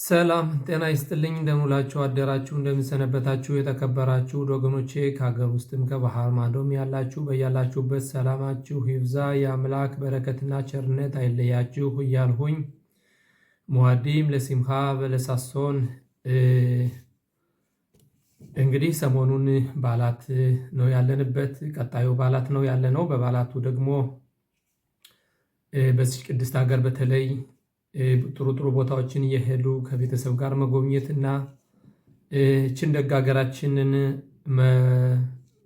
ሰላም ጤና ይስጥልኝ እንደምላችሁ አደራችሁ እንደምሰነበታችሁ የተከበራችሁ ወገኖቼ ከሀገር ውስጥም ከባህር ማዶም ያላችሁ በያላችሁበት ሰላማችሁ ይብዛ የአምላክ በረከትና ቸርነት አይለያችሁ እያልሁኝ ሙአዲም ለሲምሃ በለሳሶን እንግዲህ ሰሞኑን ባላት ነው ያለንበት ቀጣዩ ባላት ነው ያለነው በባላቱ ደግሞ በዚህ ቅድስት ሀገር በተለይ ጥሩ ጥሩ ቦታዎችን እየሄዱ ከቤተሰብ ጋር መጎብኘትና እችን ደግ ሀገራችንን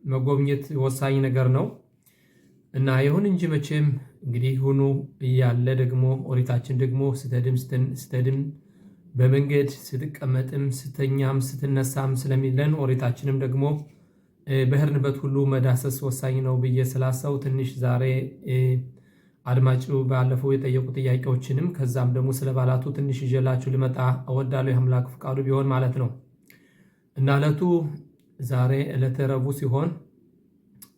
መጎብኘት ወሳኝ ነገር ነው እና ይሁን እንጂ መቼም እንግዲህ ሆኖ እያለ ደግሞ ኦሪታችን ደግሞ ስተድም በመንገድ ስትቀመጥም ስተኛም ስትነሳም ስለሚለን ኦሪታችንም ደግሞ በህርንበት ሁሉ መዳሰስ ወሳኝ ነው ብዬ ስላሰው ትንሽ ዛሬ አድማጩ ባለፈው የጠየቁ ጥያቄዎችንም ከዛም ደግሞ ስለ ባላቱ ትንሽ ይዤላችሁ ልመጣ እወዳለሁ የአምላክ ፍቃዱ ቢሆን ማለት ነው እና ዕለቱ ዛሬ ዕለተ ረቡዕ ሲሆን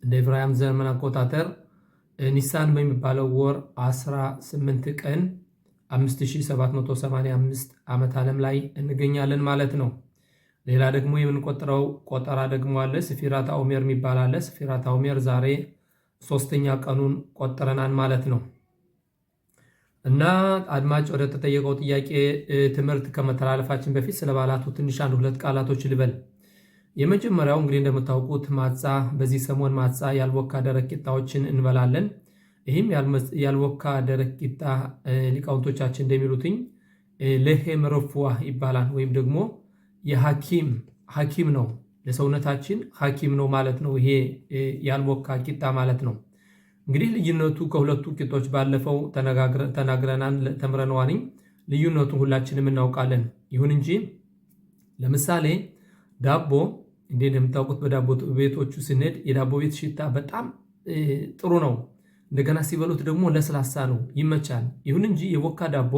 እንደ ዕብራውያን ዘመን አቆጣጠር ኒሳን በሚባለው ወር 18 ቀን 5785 ዓመት ዓለም ላይ እንገኛለን ማለት ነው። ሌላ ደግሞ የምንቆጥረው ቆጠራ ደግሞ አለ ስፊራታ ኦሜር የሚባል አለ። ስፊራታ ኦሜር ዛሬ ሶስተኛ ቀኑን ቆጥረናል ማለት ነው እና አድማጭ ወደ ተጠየቀው ጥያቄ ትምህርት ከመተላለፋችን በፊት ስለ ባላቱ ትንሽ አንድ ሁለት ቃላቶች ልበል። የመጀመሪያው እንግዲህ እንደምታውቁት ማጻ በዚህ ሰሞን ማጻ ያልወካ ደረቅ ቂጣዎችን እንበላለን። ይህም ያልወካ ደረቅ ቂጣ ሊቃውንቶቻችን እንደሚሉትኝ ለሄም ረፍዋ ይባላል ወይም ደግሞ የሐኪም ነው ለሰውነታችን ሐኪም ነው ማለት ነው። ይሄ ያልወካ ቂጣ ማለት ነው። እንግዲህ ልዩነቱ ከሁለቱ ቂጦች ባለፈው ተናግረናል ተምረናል። ልዩነቱ ሁላችንም እናውቃለን። ይሁን እንጂ ለምሳሌ ዳቦ እንዴት እንደምታውቁት በዳቦ ቤቶቹ ስንሄድ የዳቦ ቤት ሽታ በጣም ጥሩ ነው። እንደገና ሲበሉት ደግሞ ለስላሳ ነው፣ ይመቻል። ይሁን እንጂ የወካ ዳቦ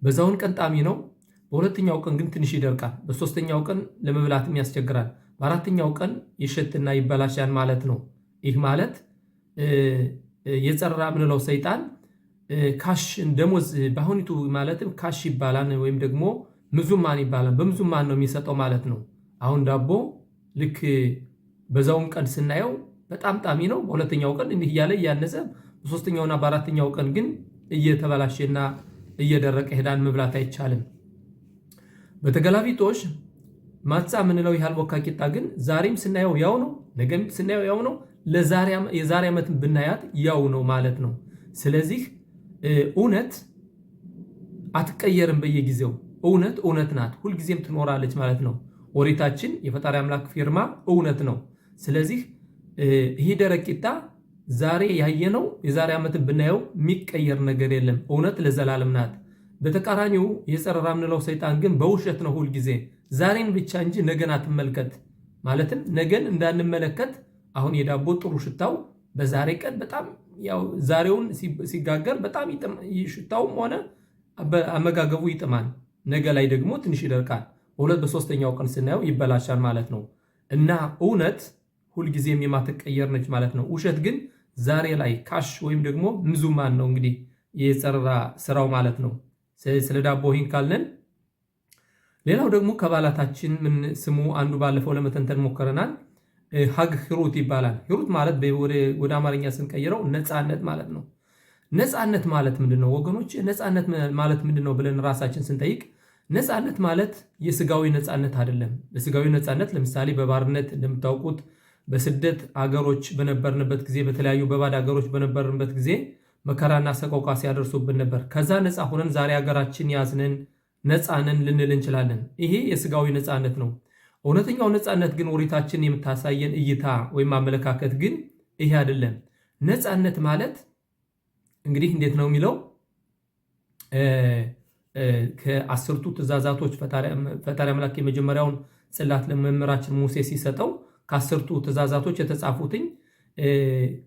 በዛውን ቀን ጣሚ ነው። በሁለተኛው ቀን ግን ትንሽ ይደርቃል። በሶስተኛው ቀን ለመብላትም ያስቸግራል። በአራተኛው ቀን ይሸትና ይበላሻል ማለት ነው። ይህ ማለት የጸራ ምንለው ሰይጣን ካሽ ደሞዝ በአሁኒቱ ማለትም ካሽ ይባላል ወይም ደግሞ ምዙማን ይባላል። በምዙማን ነው የሚሰጠው ማለት ነው። አሁን ዳቦ ልክ በዛውን ቀን ስናየው በጣም ጣሚ ነው። በሁለተኛው ቀን እንዲህ እያለ እያነሰ በሶስተኛውና በአራተኛው ቀን ግን እየተበላሸና እየደረቀ ሄዳን መብላት አይቻልም። በተገላቢጦሽ ማጻ ምንለው ያልወካ ቂጣ ግን ዛሬም ስናየው ያው ነው፣ ነገም ስናየው ያው ነው፣ የዛሬ ዓመት ብናያት ያው ነው ማለት ነው። ስለዚህ እውነት አትቀየርም። በየጊዜው እውነት ናት፣ ሁልጊዜም ትኖራለች ማለት ነው። ኦሪታችን የፈጣሪ አምላክ ፊርማ እውነት ነው። ስለዚህ ይህ ደረቅ ቂጣ ዛሬ ያየነው የዛሬ ዓመትን ብናየው የሚቀየር ነገር የለም። እውነት ለዘላለም ናት። በተቃራኒው የጸረራ ምንለው ሰይጣን ግን በውሸት ነው። ሁል ጊዜ ዛሬን ብቻ እንጂ ነገን አትመልከት። ማለትም ነገን እንዳንመለከት አሁን የዳቦ ጥሩ ሽታው በዛሬ ቀን በጣም ያው ዛሬውን ሲጋገር በጣም ሽታውም ሆነ አመጋገቡ ይጥማል። ነገ ላይ ደግሞ ትንሽ ይደርቃል። በሁለት በሶስተኛው ቀን ስናየው ይበላሻል ማለት ነው እና እውነት ሁልጊዜም የማትቀየር ነች ማለት ነው። ውሸት ግን ዛሬ ላይ ካሽ ወይም ደግሞ ምዙማን ነው እንግዲህ የጸረራ ስራው ማለት ነው። ስለ ዳቦ ይህን ካልነን ሌላው ደግሞ ከባላታችን ምን ስሙ አንዱ ባለፈው ለመተንተን ሞከረናል። ሀግ ሂሩት ይባላል። ሂሩት ማለት ወደ አማርኛ ስንቀይረው ነፃነት ማለት ነው። ነፃነት ማለት ምንድነው ወገኖች? ነፃነት ማለት ምንድነው ብለን ራሳችን ስንጠይቅ ነፃነት ማለት የስጋዊ ነፃነት አይደለም። በስጋዊ ነፃነት ለምሳሌ በባርነት እንደምታውቁት በስደት አገሮች በነበርንበት ጊዜ በተለያዩ በባድ አገሮች በነበርንበት ጊዜ መከራና ሰቆቃ ሲያደርሱብን ነበር። ከዛ ነፃ ሆነን ዛሬ ሀገራችን ያዝነን ነፃነን ልንል እንችላለን። ይሄ የስጋዊ ነፃነት ነው። እውነተኛው ነፃነት ግን ኦሪታችን የምታሳየን እይታ ወይም አመለካከት ግን ይሄ አይደለም። ነፃነት ማለት እንግዲህ እንዴት ነው የሚለው ከአስርቱ ትእዛዛቶች ፈጣሪ አምላክ የመጀመሪያውን ጽላት ለመምህራችን ሙሴ ሲሰጠው ከአስርቱ ትእዛዛቶች የተጻፉትኝ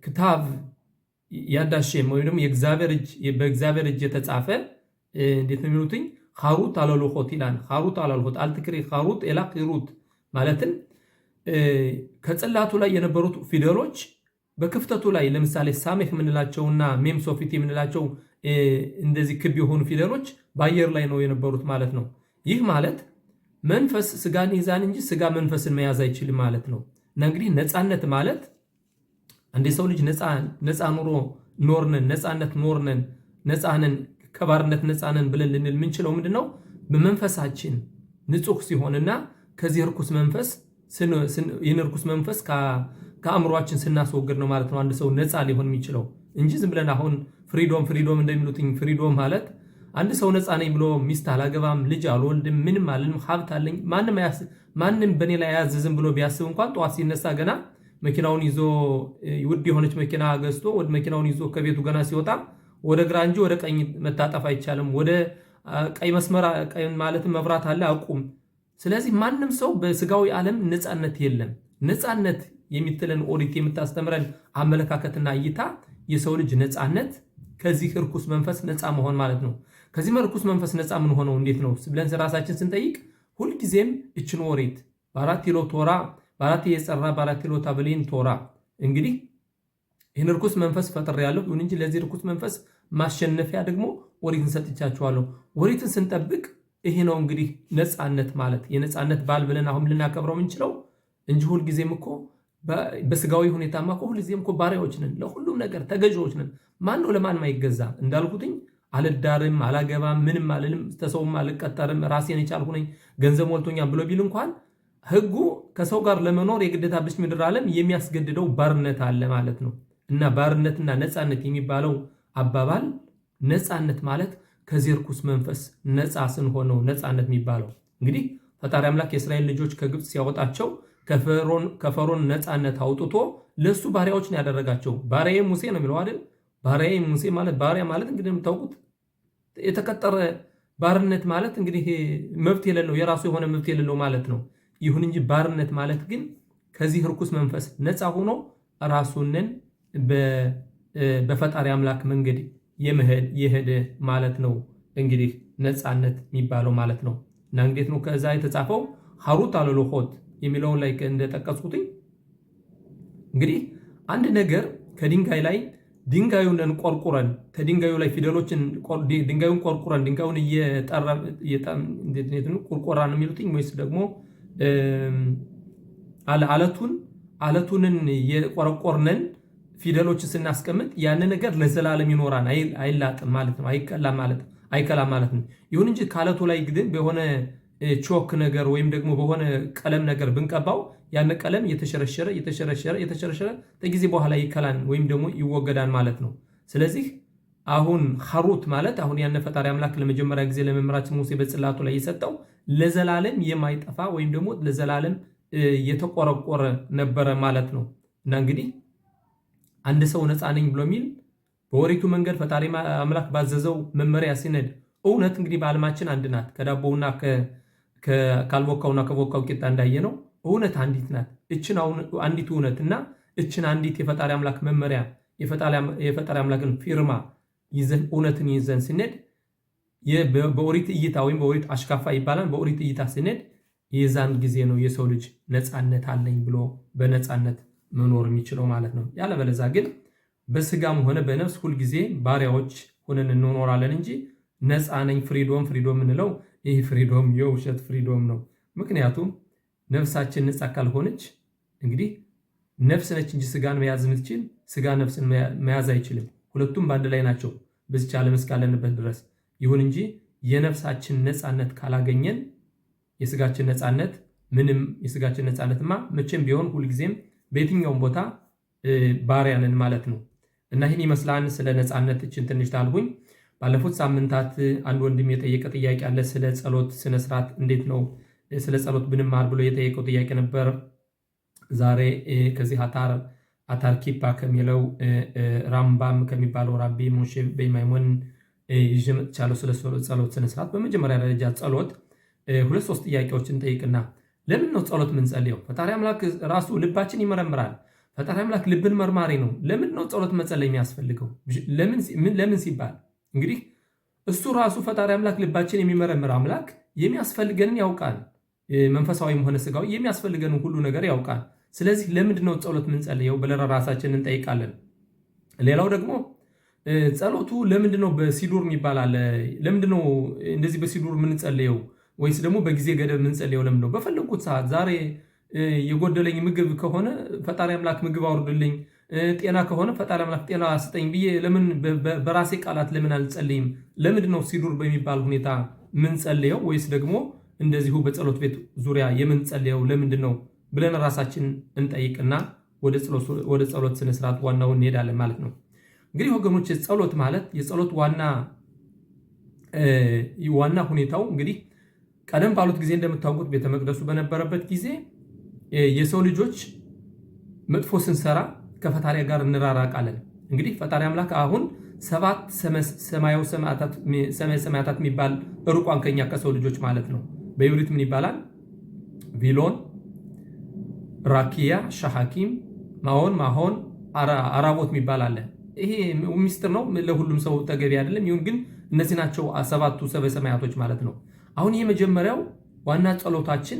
ክታብ ያዳሽም ወይም ደግሞ በእግዚአብሔር እጅ የተጻፈ እንዴት ነው የሚሉትኝ ኻሩት አለልሆት ይላል። ኻሩት አለልሆት አልትክሪ ኻሩት ኤላ ሂሩት ማለትም ከጽላቱ ላይ የነበሩት ፊደሎች በክፍተቱ ላይ ለምሳሌ ሳሜህ የምንላቸውና ሜም ሶፊት የምንላቸው እንደዚህ ክብ የሆኑ ፊደሎች በአየር ላይ ነው የነበሩት ማለት ነው። ይህ ማለት መንፈስ ስጋን ይዛን እንጂ ስጋ መንፈስን መያዝ አይችልም ማለት ነው። እና እንግዲህ ነፃነት ማለት አንድ ሰው ልጅ ነፃ ኑሮ ኖርነን ነፃነት ኖርነን ነፃነን ከባርነት ነፃነን ብለን ልንል የምንችለው ምንድነው? በመንፈሳችን ንጹህ ሲሆንና ከዚህ ርኩስ መንፈስ የርኩስ መንፈስ ከአእምሯችን ስናስወግድ ነው ማለት ነው አንድ ሰው ነፃ ሊሆን የሚችለው እንጂ ዝም ብለን አሁን ፍሪዶም እንደሚሉትኝ ፍሪዶም ማለት አንድ ሰው ነፃ ነኝ ብሎ ሚስት አላገባም፣ ልጅ አልወልድም፣ ምንም አልልም፣ ሀብት አለኝ፣ ማንም በእኔ ላይ አያዝዝም ብሎ ቢያስብ እንኳን ጠዋት ሲነሳ ገና መኪናውን ይዞ ውድ የሆነች መኪና ገዝቶ ወደ መኪናውን ይዞ ከቤቱ ገና ሲወጣ ወደ ግራ እንጂ ወደ ቀኝ መታጠፍ አይቻልም። ወደ ቀይ መስመር ማለትም መብራት አለ አቁም። ስለዚህ ማንም ሰው በስጋዊ ዓለም ነፃነት የለም። ነፃነት የሚትለን ኦሪት የምታስተምረን አመለካከትና እይታ የሰው ልጅ ነፃነት ከዚህ ርኩስ መንፈስ ነፃ መሆን ማለት ነው። ከዚህ ርኩስ መንፈስ ነፃ ምን ሆነው እንዴት ነው ብለን ራሳችን ስንጠይቅ ሁልጊዜም እችን ኦሪት በአራት ኪሎ ቶራ በአራት የጸራ በአራት ኪሎ ታብሌን ቶራ እንግዲህ ይህን ርኩስ መንፈስ ፈጥሬያለሁ፣ ይሁን እንጂ ለዚህ ርኩስ መንፈስ ማሸነፊያ ደግሞ ኦሪትን ሰጥቻችኋለሁ። ኦሪትን ስንጠብቅ ይሄ ነው እንግዲህ ነፃነት ማለት የነፃነት በዓል ብለን አሁን ልናከብረው የምንችለው እንጂ ሁልጊዜም እኮ በስጋዊ ሁኔታማ እኮ ሁልጊዜም እኮ ባሪያዎች ነን፣ ለሁሉም ነገር ተገዢዎች ነን። ማን ነው ለማንም አይገዛ። እንዳልኩትኝ አልዳርም፣ አላገባም፣ ምንም አልልም፣ ተሰውም አልቀጠርም፣ ራሴን የቻልኩ ነኝ፣ ገንዘብ ሞልቶኛል ብሎ ቢል እንኳን ህጉ ከሰው ጋር ለመኖር የግዴታ በዚህ ምድር ዓለም የሚያስገድደው ባርነት አለ ማለት ነው። እና ባርነትና ነፃነት የሚባለው አባባል ነፃነት ማለት ከዚህ ርኩስ መንፈስ ነፃ ስንሆነው ነፃነት የሚባለው እንግዲህ ፈጣሪ አምላክ የእስራኤል ልጆች ከግብፅ ሲያወጣቸው ከፈሮን ነፃነት አውጥቶ ለሱ ባሪያዎች ነው ያደረጋቸው። ባሪያዬ ሙሴ ነው የሚለው አይደል? ባሪያዬ ሙሴ ማለት ባሪያ ማለት እንግዲህ የምታውቁት የተቀጠረ ባርነት ማለት እንግዲህ መብት የሌለው የራሱ የሆነ መብት የሌለው ማለት ነው። ይሁን እንጂ ባርነት ማለት ግን ከዚህ ርኩስ መንፈስ ነፃ ሆኖ ራሱንን በፈጣሪ አምላክ መንገድ የሄደ ማለት ነው። እንግዲህ ነፃነት የሚባለው ማለት ነው። እና እንዴት ነው ከዛ የተጻፈው ሐሩት አለሎሆት የሚለውን ላይ እንደጠቀስኩትኝ እንግዲህ አንድ ነገር ከድንጋይ ላይ ድንጋዩን ቆርቁረን ከድንጋዩ ላይ ፊደሎችን ድንጋዩን ቆርቁረን ድንጋዩን ቁርቆራ ነው የሚሉትኝ ወይስ ደግሞ አለቱንን የቆረቆርነን ፊደሎችን ስናስቀምጥ ያን ነገር ለዘላለም ይኖራል፣ አይላጥም ማለት ነው፣ አይከላም ማለት ነው። ይሁን እንጂ ካለቱ ላይ ግን በሆነ ቾክ ነገር ወይም ደግሞ በሆነ ቀለም ነገር ብንቀባው ያን ቀለም የተሸረሸረ ከጊዜ በኋላ ይከላን ወይም ደግሞ ይወገዳል ማለት ነው። ስለዚህ አሁን ሐሩት ማለት አሁን ያን ፈጣሪ አምላክ ለመጀመሪያ ጊዜ ለመምህራችን ሙሴ በጽላቱ ላይ የሰጠው ለዘላለም የማይጠፋ ወይም ደግሞ ለዘላለም የተቆረቆረ ነበረ ማለት ነው። እና እንግዲህ አንድ ሰው ነፃ ነኝ ብሎ የሚል በኦሪቱ መንገድ ፈጣሪ አምላክ ባዘዘው መመሪያ ሲነድ እውነት እንግዲህ በዓለማችን አንድ ናት። ከዳቦውና ካልቦካውና ከቦካው ቂጣ እንዳየነው እውነት አንዲት ናት። እችን አንዲት እውነትና እችን አንዲት የፈጣሪ አምላክ መመሪያ የፈጣሪ አምላክን ፊርማ ይዘን እውነትን ይዘን ስንሄድ በኦሪት እይታ ወይም በኦሪት አሽካፋ ይባላል። በኦሪት እይታ ስንሄድ የዛን ጊዜ ነው የሰው ልጅ ነፃነት አለኝ ብሎ በነፃነት መኖር የሚችለው ማለት ነው። ያለበለዛ ግን በስጋም ሆነ በነፍስ ሁልጊዜ ባሪያዎች ሆነን እንኖራለን እንጂ ነፃ ነኝ ፍሪዶም የምንለው ይህ ፍሪዶም የውሸት ፍሪዶም ነው። ምክንያቱም ነፍሳችን ነፃ ካልሆነች እንግዲህ ነፍስ ነች እንጂ ስጋን መያዝ የምትችል ስጋ ነፍስን መያዝ አይችልም። ሁለቱም በአንድ ላይ ናቸው በዚች ዓለም እስካለንበት ድረስ። ይሁን እንጂ የነፍሳችን ነፃነት ካላገኘን የስጋችን ነፃነትማ መቼም ቢሆን ሁልጊዜም በየትኛውም ቦታ ባሪያንን ማለት ነው። እና ይህን ይመስላል ስለ ነፃነት እችን ትንሽ ታልሁኝ። ባለፉት ሳምንታት አንድ ወንድም የጠየቀ ጥያቄ አለ። ስለ ጸሎት ስነስርዓት እንዴት ነው ስለ ጸሎት ብንማር ብሎ የጠየቀው ጥያቄ ነበር። ዛሬ ከዚህ አታር ኪፓ ከሚለው ራምባም ከሚባለው ራቢ ሞሼ በማይሞን ይዤ መጥቻለሁ ስለ ጸሎት ስነስርዓት። በመጀመሪያ ደረጃ ጸሎት 2-3 ጥያቄዎችን ጠይቅና ለምን ነው ጸሎት የምንጸልየው? ፈጣሪ አምላክ ራሱ ልባችን ይመረምራል። ፈጣሪ አምላክ ልብን መርማሪ ነው። ለምን ነው ጸሎት መጸለይ የሚያስፈልገው? ለምን ሲባል እንግዲህ እሱ ራሱ ፈጣሪ አምላክ ልባችን የሚመረምር አምላክ የሚያስፈልገንን ያውቃል። መንፈሳዊም ሆነ ስጋዊ የሚያስፈልገንን ሁሉ ነገር ያውቃል። ስለዚህ ለምንድን ነው ጸሎት የምንጸልየው ብለን ራሳችንን እንጠይቃለን። ሌላው ደግሞ ጸሎቱ ለምንድነው በሲዱር የሚባል አለ? ለምንድነው እንደዚህ በሲዱር የምንጸልየው? ወይስ ደግሞ በጊዜ ገደብ የምንጸልየው ለምንድነው? በፈለጉት ሰዓት ዛሬ የጎደለኝ ምግብ ከሆነ ፈጣሪ አምላክ ምግብ አውርድልኝ፣ ጤና ከሆነ ፈጣሪ አምላክ ጤና ስጠኝ ብዬ ለምን በራሴ ቃላት ለምን አልጸልይም? ለምንድነው ሲዱር በሚባል ሁኔታ የምንጸልየው? ወይስ ደግሞ እንደዚሁ በጸሎት ቤት ዙሪያ የምንጸልየው ለምንድነው ብለን ራሳችን እንጠይቅና ወደ ጸሎት ስነስርዓት ዋናው እንሄዳለን ማለት ነው። እንግዲህ ወገኖች ጸሎት ማለት የጸሎት ዋና ሁኔታው እንግዲህ ቀደም ባሉት ጊዜ እንደምታውቁት ቤተ መቅደሱ በነበረበት ጊዜ የሰው ልጆች መጥፎ ስንሰራ ከፈጣሪ ጋር እንራራቃለን። እንግዲህ ፈጣሪ አምላክ አሁን 7 ሰማያዊ ሰማያታት የሚባል ርቋን ከኛ ከሰው ልጆች ማለት ነው። በይብሪት ምን ይባላል? ቪሎን፣ ራኪያ፣ ሻሃኪም፣ ማሆን፣ አራቦት የሚባል አለ። ይሄ ሚስጥር ነው፣ ለሁሉም ሰው ተገቢ አይደለም። ይሁን ግን እነዚህ ናቸው 7ቱ ሰማያቶች ማለት ነው። አሁን ይሄ መጀመሪያው ዋና ጸሎታችን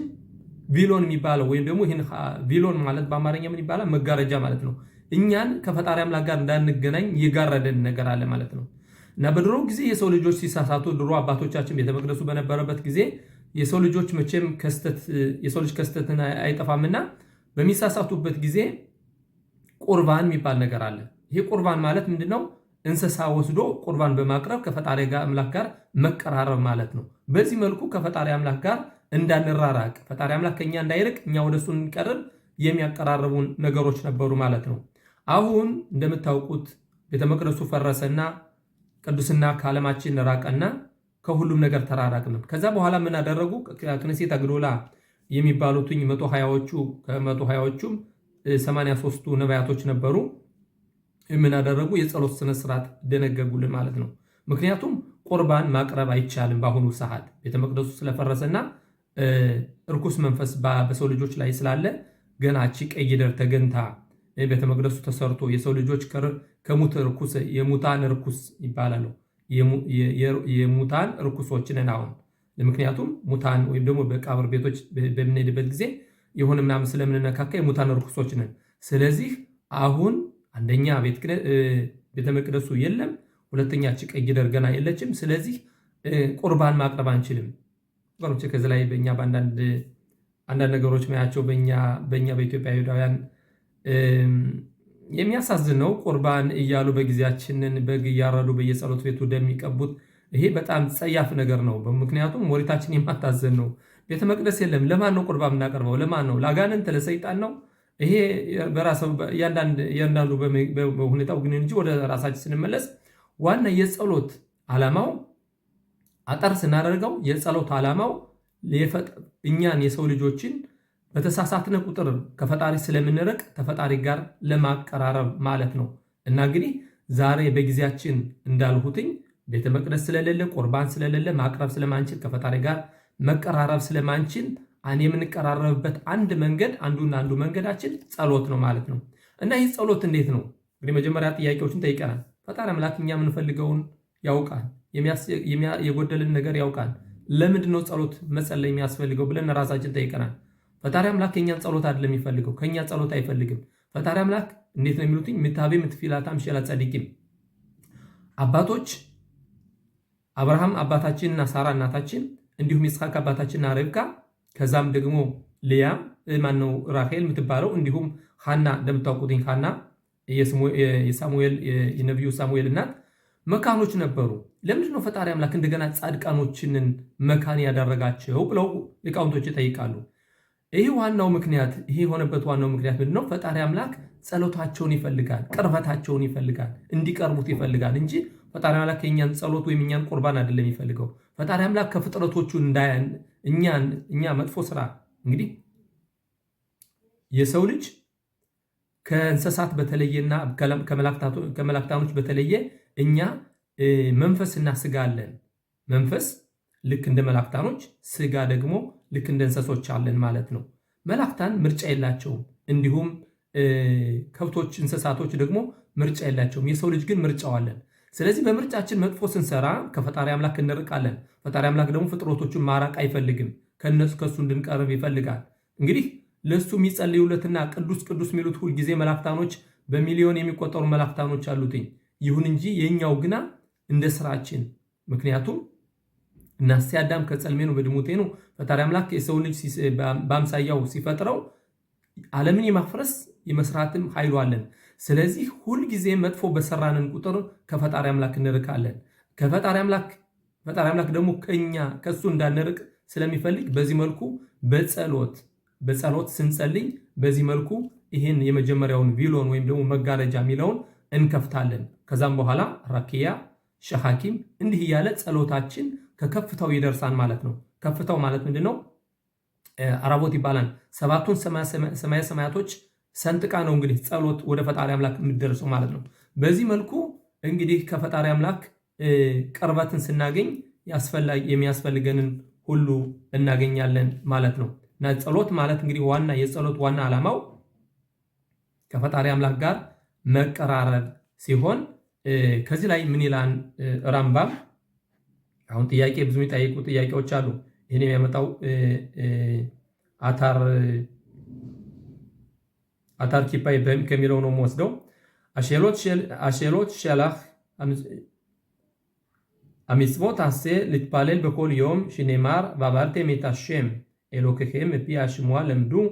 ቪሎን የሚባለው ወይም ደግሞ ይሄን ቪሎን ማለት በአማርኛ ምን ይባላል? መጋረጃ ማለት ነው። እኛን ከፈጣሪ አምላክ ጋር እንዳንገናኝ የጋረደን ነገር አለ ማለት ነው። እና በድሮ ጊዜ የሰው ልጆች ሲሳሳቱ ድሮ አባቶቻችን ቤተ መቅደሱ በነበረበት ጊዜ የሰው ልጆች መቼም የሰው ልጅ ከስተትን አይጠፋምና በሚሳሳቱበት ጊዜ ቁርባን የሚባል ነገር አለ። ይሄ ቁርባን ማለት ምንድነው? እንስሳ ወስዶ ቁርባን በማቅረብ ከፈጣሪ አምላክ ጋር መቀራረብ ማለት ነው። በዚህ መልኩ ከፈጣሪ አምላክ ጋር እንዳንራራቅ ፈጣሪ አምላክ ከኛ እንዳይርቅ እኛ ወደሱ እንቀርብ የሚያቀራርቡን ነገሮች ነበሩ ማለት ነው። አሁን እንደምታውቁት ቤተ መቅደሱ ፈረሰና ቅዱስና ከዓለማችን ራቀና ከሁሉም ነገር ተራራቅን። ከዛ በኋላ ምን አደረጉ? ክኔሴት አግዶላ የሚባሉትኝ 120ዎቹም 83ቱ ነቢያቶች ነበሩ። ምን አደረጉ? የጸሎት ስነ ስርዓት ደነገጉልን ማለት ነው። ምክንያቱም ቁርባን ማቅረብ አይቻልም በአሁኑ ሰዓት ቤተ መቅደሱ ስለፈረሰና እርኩስ መንፈስ በሰው ልጆች ላይ ስላለ ገና እቺ ቀይ ደር ተገንታ ቤተ መቅደሱ ተሰርቶ የሰው ልጆች የሙታን እርኩስ ይባላሉ። የሙታን እርኩሶች ነን አሁን። ምክንያቱም ሙታን ወይም ደግሞ በቃብር ቤቶች በምንሄድበት ጊዜ የሆነ ምናምን ስለምንነካካ የሙታን እርኩሶች ነን። ስለዚህ አሁን አንደኛ ቤተ መቅደሱ የለም፣ ሁለተኛ እቺ ቀይ ደር ገና የለችም። ስለዚህ ቁርባን ማቅረብ አንችልም። ወሮች ከዚህ ላይ በእኛ በአንዳንድ ነገሮች ማያቸው በእኛ በኢትዮጵያ ይሁዳውያን የሚያሳዝን ነው። ቁርባን እያሉ በጊዜያችንን በግ እያረዱ በየጸሎት ቤቱ እንደሚቀቡት ይሄ በጣም ጸያፍ ነገር ነው። ምክንያቱም ወሪታችን የማታዘን ነው። ቤተ መቅደስ የለም። ለማን ነው ቁርባን የምናቀርበው? ለማን ነው? ለአጋንንት ለሰይጣን ነው። ይሄ በራሱ እያንዳንዱ በሁኔታው ግን እንጂ ወደ ራሳችን ስንመለስ ዋና የጸሎት ዓላማው አጠር ስናደርገው የጸሎት ዓላማው እኛን የሰው ልጆችን በተሳሳትነ ቁጥር ከፈጣሪ ስለምንርቅ ከፈጣሪ ጋር ለማቀራረብ ማለት ነው። እና እንግዲህ ዛሬ በጊዜያችን እንዳልሁትኝ ቤተ መቅደስ ስለሌለ ቁርባን ስለሌለ ማቅረብ ስለማንችል ከፈጣሪ ጋር መቀራረብ ስለማንችል የምንቀራረብበት አንዱ መንገዳችን ጸሎት ነው ማለት ነው። እና ይህ ጸሎት እንዴት ነው? እንግዲህ መጀመሪያ ጥያቄዎችን ጠይቀናል። ፈጣሪ አምላክ እኛ የምንፈልገውን ያውቃል፣ የጎደልን ነገር ያውቃል። ለምንድን ነው ጸሎት መጸለይ የሚያስፈልገው ብለን ራሳችን ጠይቀናል። ፈጣሪ አምላክ ከኛን ጸሎት አይደለም የሚፈልገው፣ ከኛ ጸሎት አይፈልግም። ፈጣሪ አምላክ እንዴት ነው የሚሉትኝ? ምታቤ ምትፊላታም ሸላ ጸዲቅም አባቶች አብርሃም አባታችንና ሳራ እናታችን እንዲሁም ይስሐቅ አባታችንና ርብቃ ከዛም ደግሞ ልያ ማነው ራሄል የምትባለው እንዲሁም ሐና እንደምታውቁትኝ ሐና የነቢዩ ሳሙኤል እናት መካኖች ነበሩ። ለምንድን ነው ፈጣሪ አምላክ እንደገና ጻድቃኖችንን መካን ያደረጋቸው ብለው ሊቃውንቶች ይጠይቃሉ። ይህ የሆነበት ዋናው ምክንያት ምንድን ነው? ፈጣሪ አምላክ ጸሎታቸውን ይፈልጋል፣ ቅርበታቸውን ይፈልጋል፣ እንዲቀርቡት ይፈልጋል እንጂ ፈጣሪ አምላክ የእኛን ጸሎት ወይም እኛን ቁርባን አይደለም የሚፈልገው። ፈጣሪ አምላክ ከፍጥረቶቹ እኛ መጥፎ ስራ እንግዲህ የሰው ልጅ ከእንስሳት በተለየና ከመላእክታኖች በተለየ እኛ መንፈስና ስጋ አለን። መንፈስ ልክ እንደ መላእክታኖች፣ ስጋ ደግሞ ልክ እንደ እንስሶች አለን ማለት ነው። መላእክታን ምርጫ የላቸውም፣ እንዲሁም ከብቶች እንስሳቶች ደግሞ ምርጫ የላቸውም። የሰው ልጅ ግን ምርጫው አለን። ስለዚህ በምርጫችን መጥፎ ስንሰራ ከፈጣሪ አምላክ እንርቃለን። ፈጣሪ አምላክ ደግሞ ፍጥረቶቹን ማራቅ አይፈልግም፣ ከሱ እንድንቀርብ ይፈልጋል። እንግዲህ ለሱ የሚጸልዩለትና ቅዱስ ቅዱስ የሚሉት ሁልጊዜ መላእክታኖች በሚሊዮን የሚቆጠሩ መላእክታኖች አሉትኝ። ይሁን እንጂ የኛው ግና እንደ ስራችን ምክንያቱም እናስ አዳም ከጸልሜ ነው በድሙቴ ነው ፈጣሪ አምላክ የሰው ልጅ በአምሳያው ሲፈጥረው ዓለምን የማፍረስ የመስራትም ኃይሉ አለን። ስለዚህ ሁል ጊዜ መጥፎ በሰራንን ቁጥር ከፈጣሪ አምላክ እንርቃለን። ፈጣሪ አምላክ ደግሞ ከሱ እንዳንርቅ ስለሚፈልግ በዚህ መልኩ በጸሎት ስንጸልይ በዚህ መልኩ ይህን የመጀመሪያውን ቪሎን ወይም ደግሞ መጋረጃ የሚለውን እንከፍታለን። ከዛም በኋላ ራኪያ ሸሃኪም እንዲህ ያለ ጸሎታችን ከከፍታው ይደርሳል ማለት ነው። ከፍታው ማለት ምንድነው? አራቦት ይባላል። ሰባቱን ሰማያቶች ሰንጥቃ ነው እንግዲህ ጸሎት ወደ ፈጣሪ አምላክ የምትደርሰው ማለት ነው። በዚህ መልኩ እንግዲህ ከፈጣሪ አምላክ ቅርበትን ስናገኝ የሚያስፈልገንን ሁሉ እናገኛለን ማለት ነው። እና ጸሎት ማለት እንግዲህ የጸሎት ዋና ዓላማው ከፈጣሪ አምላክ ጋር መቀራረብ ሲሆን ከዚህ ላይ ምን ይላል ራምባም? አሁን ጥያቄ ብዙ የሚጠይቁ ጥያቄዎች አሉ። ይሄን የሚያመጣው አታር ኪፓይ ከሚለው ነው የምወስደው። አሼሎት ሸላህ המצוות עשה להתפלל בכל יום שנאמר ועברתם את השם אלוקיכם מפי השמוע למדו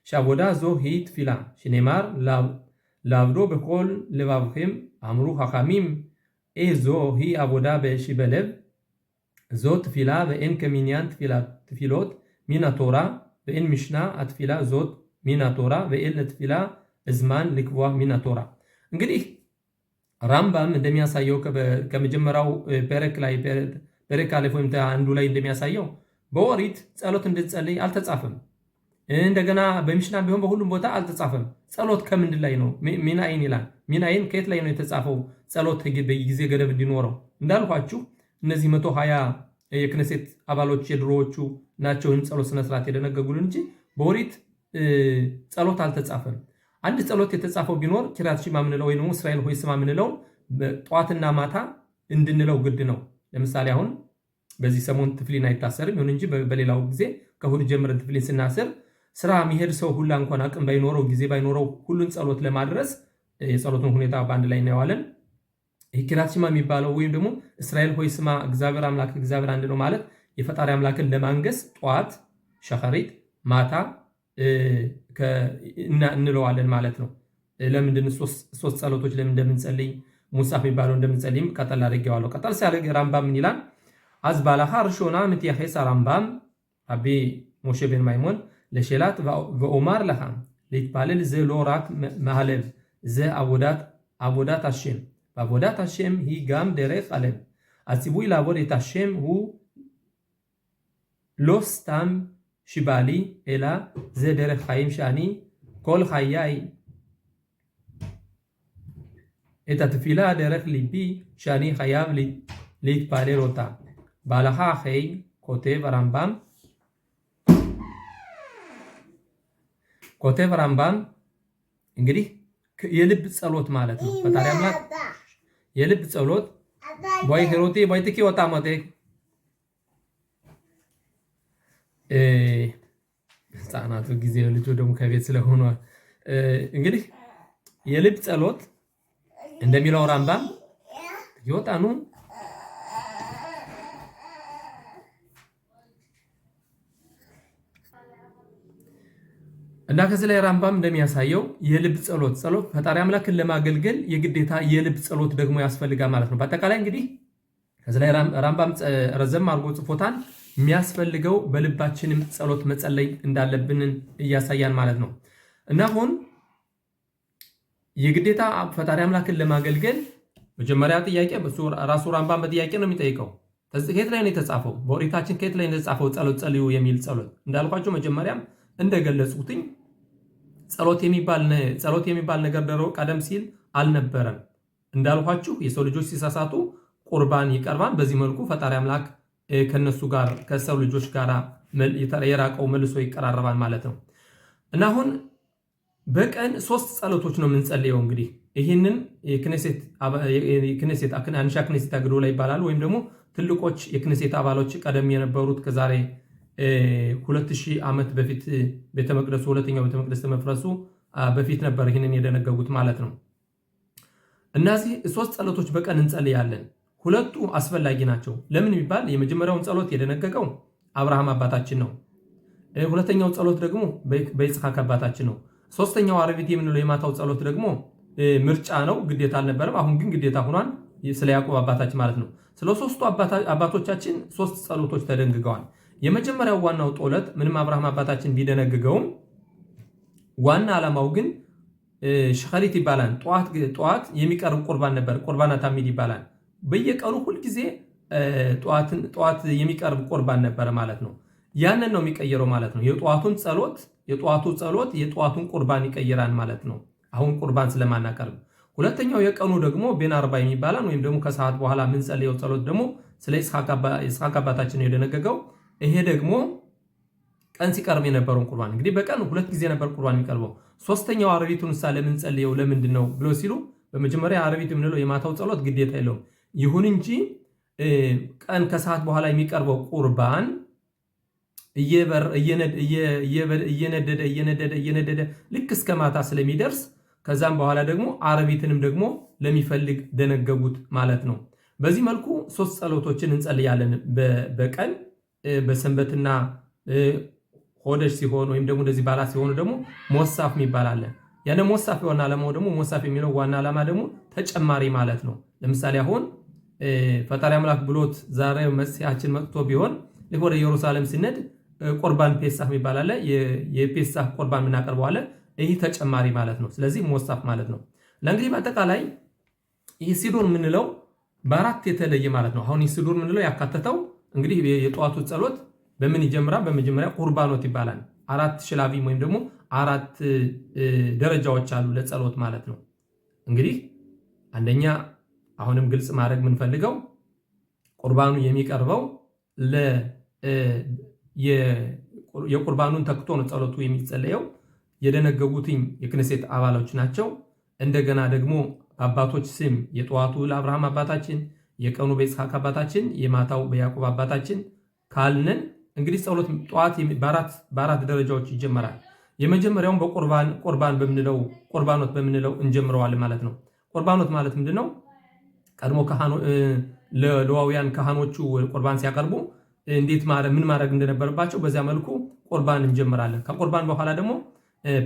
שעבודה זו היא תפילה שנאמר לעבדו בכל לבבכם אמרו חכמים זו היא עבודה שבלב זו תפילה ואין כמניין תפילות מן התורה ואין משנה התפילה זאת מן התורה ואין לתפילה זמן לקבוע מן התורה እንግዲህ ራምባም እንደሚያሳየው ከመጀመሪያው ፔሬክ አለፍ ወይም አንዱ ላይ እንደሚያሳየው በኦሪት ጸሎት እንድትጸልይ አልተጻፈም። እንደገና በሚሽና ቢሆን በሁሉም ቦታ አልተጻፈም። ጸሎት ከምንድን ላይ ነው? ሚናይን ይላል። ሚናይን ከየት ላይ ነው የተጻፈው? ጸሎት በጊዜ ገደብ እንዲኖረው እንዳልኳችሁ እነዚህ 120 የክነሴት አባሎች የድሮዎቹ ናቸው ይህን ጸሎት ስነስርዓት የደነገጉልን እንጂ በኦሪት ጸሎት አልተጻፈም። አንድ ጸሎት የተጻፈው ቢኖር ኪርያት ሽማ ምንለው ወይ ደግሞ እስራኤል ሆይ ስማ ምንለው ጠዋትና ማታ እንድንለው ግድ ነው። ለምሳሌ አሁን በዚህ ሰሞን ትፍሊን አይታሰርም። ይሁን እንጂ በሌላው ጊዜ ከእሑድ ጀምረን ትፍሊን ስናስር ስራ የሚሄድ ሰው ሁላ እንኳን አቅም ባይኖረው ጊዜ ባይኖረው ሁሉን ጸሎት ለማድረስ የጸሎቱን ሁኔታ በአንድ ላይ እናየዋለን። ኪርያት ሽማ የሚባለው ወይም ደግሞ እስራኤል ሆይ ስማ እግዚአብሔር አምላክ እግዚአብሔር አንድ ነው ማለት የፈጣሪ አምላክን ለማንገስ ጠዋት ሸኸሪት ማታ እንለዋለን ማለት ነው። ለምንድን ሶስት ጸሎቶች ለምን እንደምንጸልይ ሙሳፍ የሚባለው እንደምንጸልይም ቀጠል አድርጌዋለሁ። ቀጠል ሲያደርግ ራምባም ምን ይላል? אז בהלכה הראשונה מתייחס הרמב"ם רבי משה בן מימון לשאלת ואומר לך להתפלל זה לא רק מהלב זה עבודת השם ועבודת השם היא גם דרך הלב. הציווי לעבוד את השם הוא לא סתם שבא לי, אלא זה דרך חיים שאני כל חיי את התפילה דרך ליבי שאני חייב להתפלל אותה. בהלכה אחרי כותב הרמב"ם እንግዲህ የልብ ጸሎት ማለት ነው። ፈጣሪ አምላክ የልብ ጸሎት ወይ ሄሮቴ ወይ ትኪ ወጣ ማቴ ህፃናቱ ጊዜ ልጅ ደግሞ ከቤት ስለሆነ እንግዲህ የልብ ጸሎት እንደሚለው ራምባም ይወጣኑ እና ከዚህ ላይ ራምባም እንደሚያሳየው የልብ ጸሎት ፈጣሪ አምላክን ለማገልገል የግዴታ የልብ ጸሎት ደግሞ ያስፈልጋል ማለት ነው። በአጠቃላይ እንግዲህ ከዚህ ላይ ራምባም ረዘም አድርጎ ጽፎታል። የሚያስፈልገው በልባችንም ጸሎት መጸለይ እንዳለብን እያሳያን ማለት ነው። እና አሁን የግዴታ ፈጣሪ አምላክን ለማገልገል መጀመሪያ ጥያቄ ራሱ ራምባም በጥያቄ ነው የሚጠይቀው። ከየት ላይ ነው የተጻፈው? በኦሪታችን ከየት ላይ ነው የተጻፈው ጸሎት ጸልዩ የሚል ጸሎት? እንዳልኳችሁ መጀመሪያም እንደገለጹትኝ ጸሎት የሚባል ነገር ቀደም ሲል አልነበረም። እንዳልኳችሁ የሰው ልጆች ሲሳሳቱ ቁርባን ይቀርባል። በዚህ መልኩ ፈጣሪ አምላክ ከነሱ ጋር ከሰው ልጆች ጋር የራቀው መልሶ ይቀራረባል ማለት ነው። እና አሁን በቀን 3 ጸሎቶች ነው የምንጸልየው። እንግዲህ ይህንን የክኔሴት አንሻ ክኔሴት አግዶ ላይ ይባላል። ወይም ደግሞ ትልቆች የክኔሴት አባሎች ቀደም የነበሩት ከዛሬ 2000 ዓመት በፊት ቤተመቅደሱ ሁለተኛው ቤተመቅደስ ተመፍረሱ በፊት ነበር ይህንን የደነገጉት ማለት ነው። እነዚህ ሶስት ጸሎቶች በቀን እንጸልያለን። ሁለቱ አስፈላጊ ናቸው። ለምን ቢባል የመጀመሪያውን ጸሎት የደነገገው አብርሃም አባታችን ነው። ሁለተኛው ጸሎት ደግሞ በይስሐቅ አባታችን ነው። ሶስተኛው አረቢት የምንለው የማታው ጸሎት ደግሞ ምርጫ ነው፣ ግዴታ አልነበረም። አሁን ግን ግዴታ ሆኗል፣ ስለ ያዕቆብ አባታችን ማለት ነው። ስለ ሶስቱ አባቶቻችን ሶስት ጸሎቶች ተደንግገዋል። የመጀመሪያው ዋናው ጸሎት ምንም አብርሃም አባታችን ቢደነግገውም ዋና ዓላማው ግን ሸኸሪት ይባላል። ጠዋት የሚቀርብ ቁርባን ነበር። ቁርባና ታሚድ ይባላል። በየቀኑ ሁልጊዜ ጠዋት የሚቀርብ ቁርባን ነበር ማለት ነው። ያንን ነው የሚቀየረው ማለት ነው። የጠዋቱ ጸሎት የጠዋቱን ቁርባን ይቀይራል ማለት ነው። አሁን ቁርባን ስለማናቀርብ። ሁለተኛው የቀኑ ደግሞ ቤን አርባ የሚባላል ወይም ደግሞ ከሰዓት በኋላ የምንጸልየው ጸሎት ደግሞ ስለ ይስሐቅ አባታችን ነው የደነገገው። ይሄ ደግሞ ቀን ሲቀርብ የነበረውን ቁርባን እንግዲህ በቀን 2 ጊዜ ነበር ቁርባን የሚቀርበው። ሶስተኛው አረቢቱን ለምንጸልየው ለምንድን ነው ብሎ ሲሉ በመጀመሪያ አረቢቱ የምንለው የማታው ጸሎት ግዴታ የለውም። ይሁን እንጂ ቀን ከሰዓት በኋላ የሚቀርበው ቁርባን እየነደደ ልክ እስከ ማታ ስለሚደርስ ከዛም በኋላ ደግሞ አረቢትንም ደግሞ ለሚፈልግ ደነገጉት ማለት ነው። በዚህ መልኩ 3 ጸሎቶችን እንጸልያለን በቀን በሰንበትና ሆደሽ ሲሆን ወይም ደግሞ እንደዚህ ባላ ሲሆኑ ደግሞ ሞሳፍ የሚባል አለ። ያነ ሞሳፍ የሆነ ዓላማው ደግሞ ሞሳፍ የሚለው ዋና ዓላማ ደግሞ ተጨማሪ ማለት ነው። ለምሳሌ አሁን ፈጣሪ አምላክ ብሎት ዛሬ መሲያችን መጥቶ ቢሆን ወደ ኢየሩሳሌም ሲነድ ቁርባን ፔሳህ የሚባል አለ። የፔሳህ ቁርባን የምናቀርበው አለ። ይህ ተጨማሪ ማለት ነው። ስለዚህ ሞሳፍ ማለት ነው። ለእንግዲህ በአጠቃላይ ይህ ሲዶር የምንለው በአራት የተለየ ማለት ነው። አሁን ይህ ሲዶር የምንለው ያካተተው እንግዲህ የጠዋቱ ጸሎት በምን ይጀምራል? በመጀመሪያ ቁርባኖት ይባላል። 4 ሽላቪም ወይም ደግሞ 4 ደረጃዎች አሉ ለጸሎት ማለት ነው። እንግዲህ አንደኛ አሁንም ግልጽ ማድረግ የምንፈልገው ቁርባኑ የሚቀርበው የቁርባኑን ተክቶ ነው ጸሎቱ የሚጸለየው። የደነገጉትኝ የክነሴት አባሎች ናቸው። እንደገና ደግሞ አባቶች ስም የጠዋቱ ለአብርሃም አባታችን፣ የቀኑ በይስሐቅ አባታችን፣ የማታው በያዕቆብ አባታችን ካልነን እንግዲህ ጸሎት ጠዋት በአራት ደረጃዎች ይጀመራል። የመጀመሪያውን በቁርባኖት በምንለው እንጀምረዋለን ማለት ነው። ቁርባኖት ማለት ምንድነው? ቀድሞ ለሌዋውያን ካህኖቹ ቁርባን ሲያቀርቡ እንዴት ምን ማድረግ እንደነበረባቸው በዚያ መልኩ ቁርባን እንጀምራለን። ከቁርባን በኋላ ደግሞ